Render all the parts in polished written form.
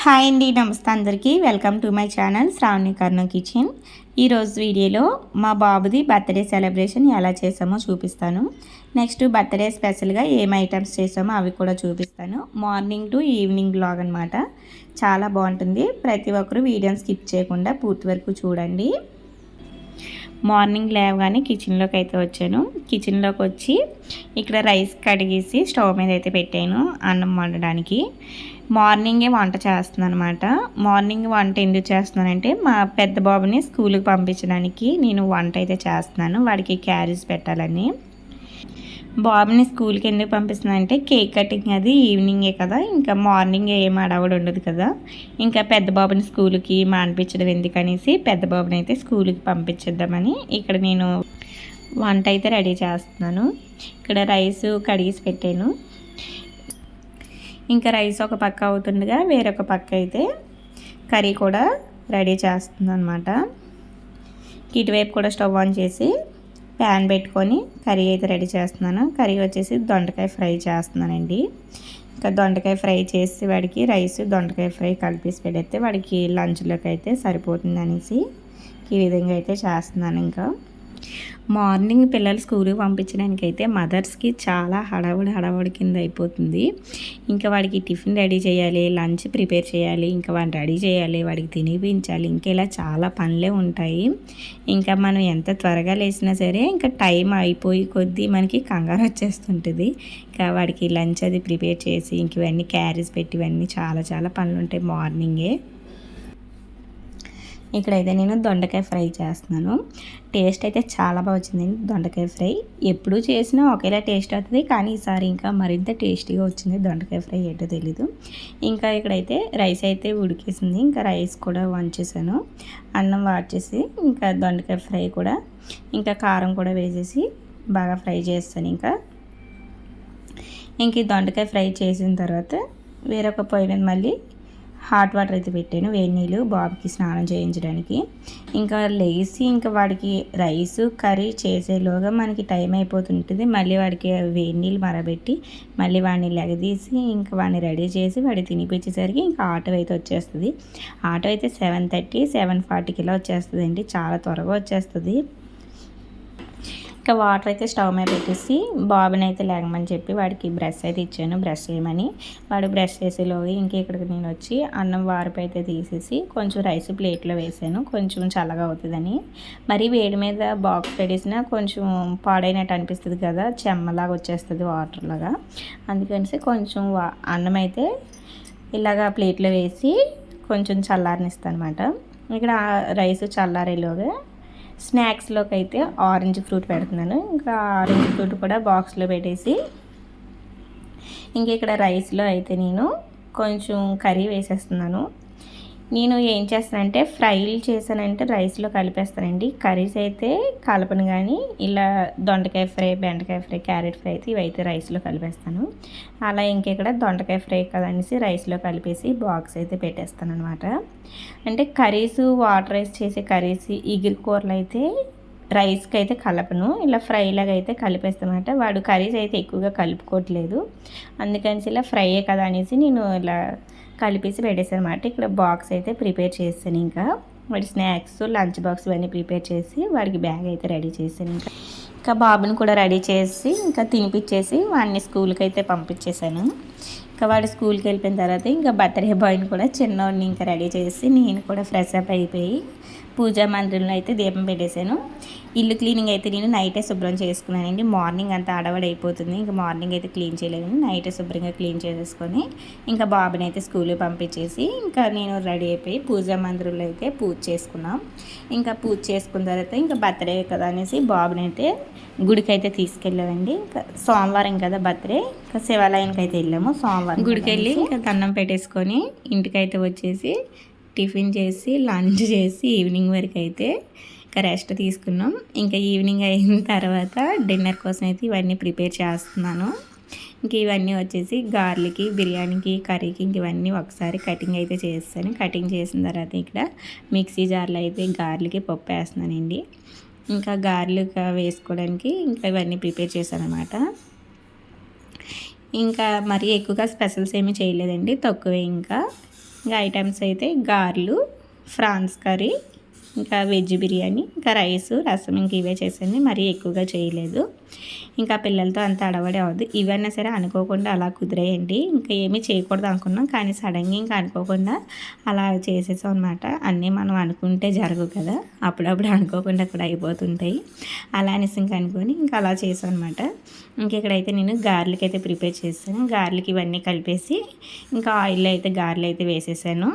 Hi అండి, నమస్తే అందరికీ. Welcome to my channel Shravani Karna kitchen. ఈరోజు వీడియోలో మా బాబుది బర్త్డే సెలబ్రేషన్ ఎలా చేసామో చూపిస్తాను. నెక్స్ట్ బర్త్డే స్పెషల్గా ఏం ఐటమ్స్ చేసామో అవి కూడా చూపిస్తాను. మార్నింగ్ టు ఈవినింగ్ బ్లాగ్ అనమాట. చాలా బాగుంటుంది. ప్రతి ఒక్కరు వీడియోని స్కిప్ చేయకుండా పూర్తి వరకు చూడండి. మార్నింగ్ లేవగానే కిచెన్లోకి అయితే వచ్చాను. కిచెన్లోకి వచ్చి ఇక్కడ రైస్ కడిగేసి స్టవ్ మీద అయితే పెట్టాను అన్నం వండడానికి. మార్నింగే వంట చేస్తున్నాను అనమాట. మార్నింగ్ వంట ఎందుకు చేస్తున్నానంటే మా పెద్ద బాబుని స్కూల్కి పంపించడానికి నేను వంట అయితే చేస్తున్నాను. వాడికి క్యారేజ్ పెట్టాలని. బాబుని స్కూల్కి ఎందుకు పంపిస్తున్నానంటే కేక్ కటింగ్ అది ఈవినింగే కదా, ఇంకా మార్నింగ్ ఏం అడవడు ఉండదు కదా. ఇంకా పెద్ద బాబుని స్కూల్కి మానిపించడం ఎందుకనేసి పెద్ద బాబుని అయితే స్కూల్కి పంపించేద్దామని ఇక్కడ నేను వంట అయితే రెడీ చేస్తున్నాను. ఇక్కడ రైస్ కడిగేసి పెట్టాను. ఇంకా రైస్ ఒక పక్క అవుతుండగా వేరొక పక్క అయితే కర్రీ కూడా రెడీ చేస్తున్నాను అనమాట. ఇటువైపు కూడా స్టవ్ ఆన్ చేసి ప్యాన్ పెట్టుకొని కర్రీ అయితే రెడీ చేస్తున్నాను. కర్రీ వచ్చేసి దొండకాయ ఫ్రై చేస్తున్నానండి. ఇంకా దొండకాయ ఫ్రై చేసి వాడికి రైస్ దొండకాయ ఫ్రై కలిపేసి పెడితే వాడికి లంచ్లోకి అయితే సరిపోతుంది అనేసి ఈ విధంగా అయితే చేస్తున్నాను. ఇంకా మార్నింగ్ పిల్లలు స్కూల్కి పంపించడానికి అయితే మదర్స్కి చాలా హడావుడి కింద అయిపోతుంది. ఇంకా వాడికి టిఫిన్ రెడీ చేయాలి, లంచ్ ప్రిపేర్ చేయాలి, ఇంకా వాడిని రెడీ చేయాలి, వాడికి తినిపించాలి, ఇంకా ఇలా చాలా పనులే ఉంటాయి. ఇంకా మనం ఎంత త్వరగా లేచినా సరే ఇంకా టైం అయిపోయి కొద్దీ మనకి కంగారు వచ్చేస్తుంటుంది. ఇంకా వాడికి లంచ్ అది ప్రిపేర్ చేసి ఇంక ఇవన్నీ క్యారీస్ పెట్టి ఇవన్నీ చాలా పనులు ఉంటాయి మార్నింగే. ఇక్కడైతే నేను దొండకాయ ఫ్రై చేస్తున్నాను. టేస్ట్ అయితే చాలా బాగా వచ్చిందండి. దొండకాయ ఫ్రై ఎప్పుడు చేసినా ఒకేలా టేస్ట్ అవుతుంది, కానీ ఈసారి ఇంకా మరింత టేస్టీగా వచ్చింది. దొండకాయ ఫ్రై ఏంటో తెలీదు. ఇంకా ఇక్కడైతే రైస్ అయితే ఉడికేసింది. ఇంకా రైస్ కూడా వంచేసాను. అన్నం వాడ్చేసి ఇంకా దొండకాయ ఫ్రై కూడా ఇంకా కారం కూడా వేసేసి బాగా ఫ్రై చేస్తాను. ఇంకా ఈ దొండకాయ ఫ్రై చేసిన తర్వాత వేరొక పొయ్యి మీద మళ్ళీ హాట్ వాటర్ అయితే పెట్టాను, వేడి నీళ్ళు బాబుకి స్నానం చేయించడానికి. ఇంకా లేచి ఇంకా వాడికి రైస్ కర్రీ చేసేలోగా మనకి టైం అయిపోతుంటుంది. మళ్ళీ వాడికి వేడి నీళ్ళు మరబెట్టి మళ్ళీ వాడిని లెగదీసి ఇంకా వాడిని రెడీ చేసి వాడిని తినిపించేసరికి ఇంకా ఆటో అయితే వచ్చేస్తుంది. ఆటో అయితే 7:30 7:40 ఇలా వచ్చేస్తుందండి. చాలా త్వరగా వచ్చేస్తుంది. ఇంకా వాటర్ అయితే స్టవ్ మీద పెట్టేసి బాబుని అయితే లేగమని చెప్పి వాడికి బ్రష్ అయితే ఇచ్చాను, బ్రష్ చేయమని. వాడు బ్రష్ చేసేలోగా ఇక్కడికి నేను వచ్చి అన్నం వారిపై అయితే తీసేసి కొంచెం రైస్ ప్లేట్లో వేసాను, కొంచెం చల్లగా అవుతుందని. మరీ వేడి మీద బాక్స్ పెట్టేసినా కొంచెం పాడైనట్టు అనిపిస్తుంది కదా, చెమ్మలాగా వచ్చేస్తుంది వాటర్ లాగా. అందుకని కొంచెం అన్నం అయితే ఇలాగా ప్లేట్లో వేసి కొంచెం చల్లారనిస్తాను అనమాట. ఇక్కడ రైస్ చల్లారేలోగా స్నాక్స్లోకి అయితే ఆరెంజ్ ఫ్రూట్ పెడుతున్నాను. ఇంకా ఆరెంజ్ ఫ్రూట్ కూడా బాక్స్లో పెట్టేసి ఇక్కడ రైస్లో అయితే నేను కొంచెం కర్రీ వేసేస్తున్నాను. నేను ఏం చేస్తానంటే ఫ్రైలు చేశానంటే రైస్లో కలిపేస్తానండి. కర్రీస్ అయితే కలపను, కానీ ఇలా దొండకాయ ఫ్రై, బెండకాయ ఫ్రై, క్యారెట్ ఫ్రై అయితే ఇవైతే రైస్లో కలిపేస్తాను. అలా ఇక్కడ దొండకాయ ఫ్రై కదనేసి రైస్లో కలిపేసి బాక్స్ అయితే పెట్టేస్తాను అనమాట. అంటే కర్రీస్ వాటర్ రైస్ చేసే కర్రీస్ ఇగురు కూరలు అయితే రైస్కి అయితే కలపను, ఇలా ఫ్రైలాగా అయితే కలిపేస్తానమాట. వాడు కర్రీస్ అయితే ఎక్కువగా కలుపుకోవట్లేదు, అందుకని ఇలా ఫ్రైయే కదా అనేసి నేను ఇలా కలిపేసి పెట్టేసాను అనమాట. ఇక్కడ బాక్స్ అయితే ప్రిపేర్ చేస్తాను. ఇంకా వాడి స్నాక్స్ లంచ్ బాక్స్ ఇవన్నీ ప్రిపేర్ చేసి వాడికి బ్యాగ్ అయితే రెడీ చేశాను. ఇంకా బాబుని కూడా రెడీ చేసి ఇంకా తినిపించేసి వాడిని స్కూల్కి అయితే పంపించేశాను. ఇంకా వాడు స్కూల్కి వెళ్ళిపోయిన తర్వాత ఇంకా బర్త్డే బాయ్ని కూడా చిన్నవాడిని ఇంకా రెడీ చేసి నేను కూడా ఫ్రెష్ అప్ అయిపోయి పూజా మందిరంలో అయితే దీపం పెట్టేశాను. ఇల్లు క్లీనింగ్ అయితే నేను నైటే శుభ్రం చేసుకున్నానండి. మార్నింగ్ అంతా అడవడి అయిపోతుంది, ఇంకా మార్నింగ్ అయితే క్లీన్ చేయలేదు, నైటే శుభ్రంగా క్లీన్ చేసేసుకొని ఇంకా బాబుని అయితే స్కూల్కి పంపించేసి ఇంకా నేను రెడీ అయిపోయి పూజా మందిరంలో అయితే పూజ చేసుకున్నాం. ఇంకా పూజ చేసుకున్న తర్వాత ఇంకా బర్త్డే కదా అనేసి బాబుని అయితే గుడికి అయితే తీసుకెళ్ళామండి. ఇంకా సోమవారం కదా బర్త్డే, ఇంకా శివాలయానికి అయితే వెళ్ళాము. సోమవారం గుడికి వెళ్ళి ఇంకా దండం పెట్టేసుకొని ఇంటికైతే వచ్చేసి టిఫిన్ చేసి లంచ్ చేసి ఈవినింగ్ వరకు అయితే ఇంకా రెస్ట్ తీసుకున్నాం. ఇంకా ఈవినింగ్ అయిన తర్వాత డిన్నర్ కోసం అయితే ఇవన్నీ ప్రిపేర్ చేస్తున్నాను. ఇంక ఇవన్నీ వచ్చేసి గార్లికి, బిర్యానీకి, కర్రీకి ఇంక ఇవన్నీ ఒకసారి కటింగ్ అయితే చేస్తాను. కటింగ్ చేసిన తర్వాత ఇక్కడ మిక్సీ జార్లో అయితే గార్లికి పప్పు వేస్తున్నానండి. ఇంకా గార్లిక్ వేసుకోవడానికి ఇంకా ఇవన్నీ ప్రిపేర్ చేశాను అనమాట. ఇంకా మరీ ఎక్కువగా స్పెషల్స్ ఏమీ చేయలేదండి, తక్కువే. ఇంకా ఇంకా ఐటమ్స్ అయితే గారెలు, ఫ్రాన్స్ కర్రీ, ఇంకా వెజ్ బిర్యానీ, ఇంకా రైసు, రసం, ఇంక ఇవే చేసాను. మరీ ఎక్కువగా చేయలేదు. ఇంకా పిల్లలతో అంత అడవడే అవ్వదు. ఇవన్నా సరే అనుకోకుండా అలా కుదిరేయండి. ఇంకా ఏమీ చేయకూడదు అనుకున్నాం, కానీ సడన్గా ఇంకా అనుకోకుండా అలా చేసేసాం అనమాట. అన్నీ మనం అనుకుంటే జరగవు కదా, అప్పుడప్పుడు అనుకోకుండా కూడా అయిపోతుంటాయి. అలా అనేసి ఇంకా అనుకొని ఇంకా అలా చేసాం అనమాట. ఇంక ఇక్కడైతే నేను గారెలకి అయితే ప్రిపేర్ చేశాను. గారెలకి ఇవన్నీ కలిపేసి ఇంకా ఆయిల్లో అయితే గారెలు అయితే వేసేసాను.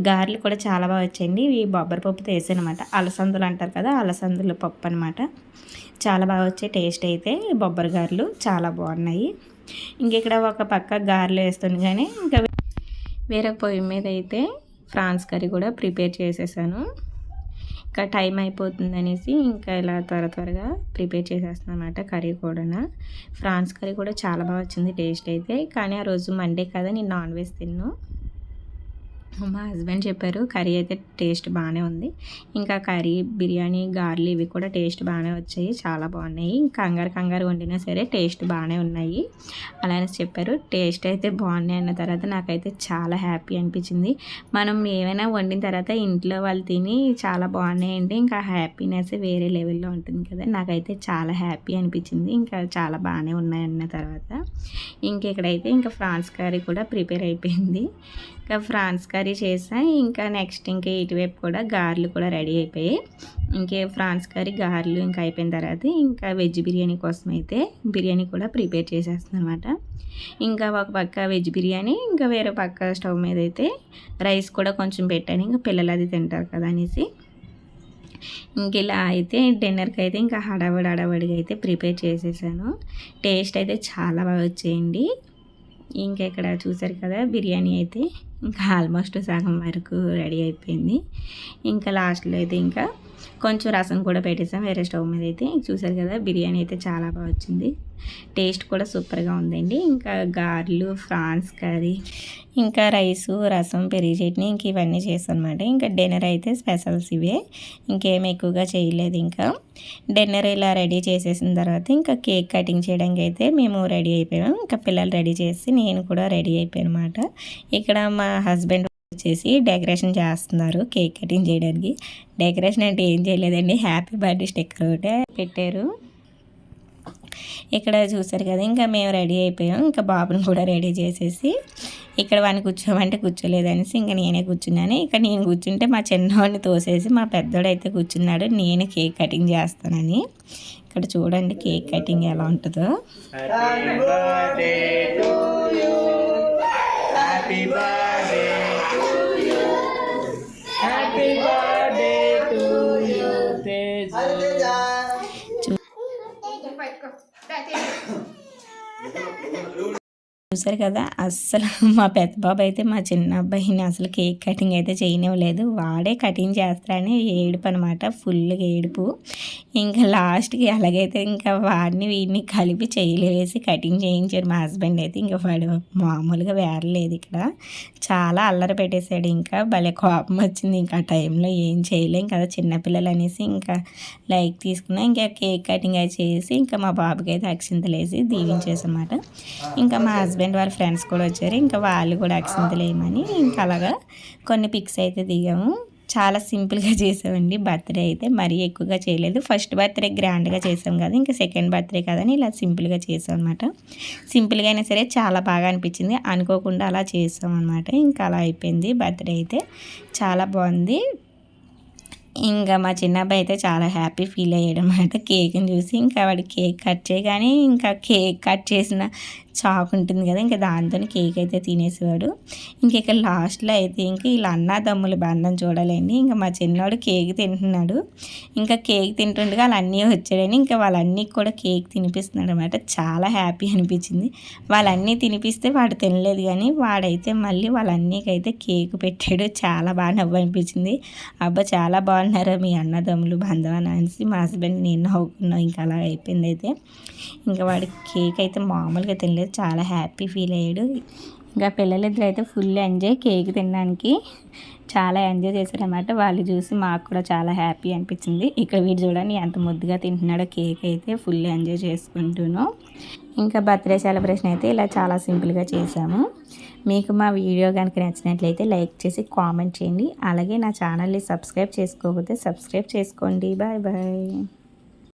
గారెలు కూడా చాలా బాగా వచ్చాయండి. ఇవి బొబ్బరి పప్పుతో వేసాను అనమాట. అలసందులు అంటారు కదా, అలసందుల పప్పు అనమాట. చాలా బాగా వచ్చే టేస్ట్ అయితే బొబ్బరి గారెలు చాలా బాగున్నాయి. ఇంక ఇక్కడ ఒక పక్క గారెలు వేస్తుంది, కానీ ఇంకా వేరే పొయ్యి మీద అయితే ఫ్రాన్స్ కర్రీ కూడా ప్రిపేర్ చేసేసాను. ఇంకా టైం అయిపోతుంది అనేసి ఇంకా ఇలా త్వరగా ప్రిపేర్ చేసేస్తాను అనమాట. కర్రీ కూడా, ఫ్రాన్స్ కర్రీ కూడా చాలా బాగా వచ్చింది టేస్ట్ అయితే. కానీ ఆ రోజు మండే కదా, నేను నాన్ వెజ్ తిన్నాను. మా హస్బెండ్ చెప్పారు కర్రీ అయితే టేస్ట్ బాగానే ఉంది. ఇంకా కర్రీ, బిర్యానీ, గారెలు ఇవి కూడా టేస్ట్ బాగానే వచ్చాయి, చాలా బాగున్నాయి. కంగారు వండినా సరే టేస్ట్ బాగానే ఉన్నాయి అలానే చెప్పారు. టేస్ట్ అయితే బాగున్నాయి అన్న తర్వాత నాకైతే చాలా హ్యాపీ అనిపించింది. మనం ఏమైనా వండిన తర్వాత ఇంట్లో వాళ్ళు తిని చాలా బాగున్నాయండి, ఇంకా హ్యాపీనెస్ వేరే లెవెల్లో ఉంటుంది కదా. నాకైతే చాలా హ్యాపీ అనిపించింది, ఇంకా చాలా బాగానే ఉన్నాయి అన్న తర్వాత. ఇంకెక్కడైతే ఇంకా ఫ్రాన్స్ కర్రీ కూడా ప్రిపేర్ అయిపోయింది. ఇంకా ఫ్రాన్స్ కర్రీ చేసా. ఇంకా నెక్స్ట్ ఇంకా ఇటువైపు కూడా గారెలు కూడా రెడీ అయిపోయాయి. ఇంకే ఫ్రాన్స్ కర్రీ, గారెలు ఇంకా అయిపోయిన తర్వాత ఇంకా వెజ్ బిర్యానీ కోసం అయితే బిర్యానీ కూడా ప్రిపేర్ చేసేస్తాను అనమాట. ఇంకా ఒక పక్క వెజ్ బిర్యానీ, ఇంకా వేరే పక్క స్టవ్ మీద అయితే రైస్ కూడా కొంచెం పెట్టాను. ఇంకా పిల్లలు అది తింటారు కదా అనేసి. ఇంక ఇలా అయితే డిన్నర్కి అయితే ఇంకా హడావడిగా అయితే ప్రిపేర్ చేసేసాను. టేస్ట్ అయితే చాలా బాగా వచ్చేయండి. ఇంకా ఇక్కడ చూసారు కదా, బిర్యానీ అయితే ఇంకా ఆల్మోస్ట్ సగం వరకు రెడీ అయిపోయింది. ఇంకా లాస్ట్లో అయితే ఇంకా కొంచెం రసం కూడా పెట్టేసాం వేరే స్టవ్ మీద అయితే. చూసారు కదా, బిర్యానీ అయితే చాలా బాగా వచ్చింది, టేస్ట్ కూడా సూపర్గా ఉందండి. ఇంకా గారెలు, ఫ్రాన్స్ కర్రీ, ఇంకా రైసు, రసం, పెరుగు చట్నీ, ఇంక ఇవన్నీ చేస్తాను అనమాట. ఇంకా డిన్నర్ అయితే స్పెషల్స్ ఇవే, ఇంకేం ఎక్కువగా చేయలేదు. ఇంకా డిన్నర్ ఇలా రెడీ చేసేసిన తర్వాత ఇంకా కేక్ కటింగ్ చేయడానికి అయితే మేము రెడీ అయిపోయాము. ఇంకా పిల్లలు రెడీ చేసి నేను కూడా రెడీ అయిపోయాను అనమాట. ఇక్కడ మా హస్బెండ్ వచ్చేసి డెకరేషన్ చేస్తున్నారు కేక్ కటింగ్ చేయడానికి. డెకరేషన్ అంటే ఏం చేయలేదండి, హ్యాపీ బర్త్డే స్టిక్కర్ ఒకటే పెట్టారు. ఇక్కడ చూసారు కదా, ఇంకా మేము రెడీ అయిపోయాం. ఇంకా బాబుని కూడా రెడీ చేసేసి ఇక్కడ వాడిని కూర్చోమంటే కూర్చోలేదనేసి ఇంకా నేనే కూర్చున్నాను. ఇక్కడ నేను కూర్చుంటే మా చిన్నవాడిని తోసేసి మా పెద్దోడు అయితే కూర్చున్నాడు, నేను కేక్ కటింగ్ చేస్తానని. ఇక్కడ చూడండి కేక్ కటింగ్ ఎలా ఉంటుందో. చూసారు కదా, అస్సలు మా పెద్ద బాబు అయితే మా చిన్న అబ్బాయిని అసలు కేక్ కటింగ్ అయితే చేయనివ్వలేదు. వాడే కటింగ్ చేస్తారని ఏడుపు అనమాట, ఫుల్గా ఏడుపు. ఇంకా లాస్ట్కి అలాగైతే ఇంకా వాడిని వీడిని కలిపి వేసి కటింగ్ చేయించారు మా హస్బెండ్ అయితే. ఇంకా వాడు మామూలుగా వేరలేదు, ఇక్కడ చాలా అల్లరి పెట్టేశాడు. ఇంకా భలే కోపం వచ్చింది. ఇంకా ఆ టైంలో ఏం చేయలేం కదా, చిన్నపిల్లలు అనేసి ఇంకా లైక్ తీసుకున్నా. ఇంకా కేక్ కటింగ్ అయితే చేసి ఇంకా మా బాబుకి అయితే అక్షింతలు వేసి దీవించేసన్నమాట. ఇంకా మా హస్బెండ్ వాళ్ళ ఫ్రెండ్స్ కూడా వచ్చారు, ఇంకా వాళ్ళు కూడా అక్షింతలు వేయమని ఇంకా అలాగా కొన్ని పిక్స్ అయితే దిగాము. చాలా సింపుల్గా చేసామండి బర్త్డే అయితే, మరీ ఎక్కువగా చేయలేదు. ఫస్ట్ బర్త్డే గ్రాండ్గా చేసాం కదా, ఇంకా సెకండ్ బర్త్డే కదని ఇలా సింపుల్గా చేసాం అనమాట. సింపుల్గా అయినా సరే చాలా బాగా అనిపించింది, అనుకోకుండా అలా చేసాం అనమాట. ఇంకా అలా అయిపోయింది బర్త్డే అయితే, చాలా బాగుంది. ఇంకా మా చిన్నబ్బాయి అయితే చాలా హ్యాపీ ఫీల్ అయ్యాడు అనమాట కేక్ని చూసి. ఇంకా వాడి కేక్ కట్ చేయగానే ఇంకా కేక్ కట్ చేసిన చాక్ ఉంటుంది కదా, ఇంకా దాంతో కేక్ అయితే తినేసేవాడు. ఇంక ఇక్కడ లాస్ట్లో అయితే ఇంకా ఇలా అన్నదమ్ముల బంధం చూడాలండి. ఇంకా మా చిన్నవాడు కేక్ తింటున్నాడు, ఇంకా కేక్ తింటుండగా వాళ్ళన్నీ వచ్చాడని ఇంకా వాళ్ళన్నీ కూడా కేక్ తినిపిస్తున్నాడు అనమాట. చాలా హ్యాపీ అనిపించింది. వాళ్ళన్నీ తినిపిస్తే వాడు తినలేదు, కానీ వాడైతే మళ్ళీ వాళ్ళన్నీకైతే కేక్ పెట్టాడు. చాలా బాగా నవ్వు అనిపించింది. అబ్బా చాలా బాగున్నారా మీ అన్నదమ్ములు బంధం అని అనేసి మా హస్బెండ్ నేను నవ్వుకున్నాం. ఇంకా అలా అయిపోయింది అయితే. ఇంకా వాడి కేక్ అయితే మామూలుగా తినలేదు, చాలా హ్యాపీ ఫీల్ అయ్యాడు. ఇంకా పిల్లలిద్దరు అయితే ఫుల్ ఎంజాయ్, కేక్ తినడానికి చాలా ఎంజాయ్ చేశారన్నమాట. వాళ్ళు చూసి మాకు కూడా చాలా హ్యాపీ అనిపించింది. ఇక్కడ వీడు చూడండి ఎంత ముద్దుగా తింటున్నాడో కేక్ అయితే, ఫుల్ ఎంజాయ్ చేసుకుంటూను. ఇంకా బర్త్డే సెలబ్రేషన్ అయితే ఇలా చాలా సింపుల్గా చేసాము. మీకు మా వీడియో కనుక నచ్చినట్లయితే లైక్ చేసి కామెంట్ చేయండి. అలాగే నా ఛానల్ని సబ్స్క్రైబ్ చేసుకోకపోతే సబ్స్క్రైబ్ చేసుకోండి. Bye bye.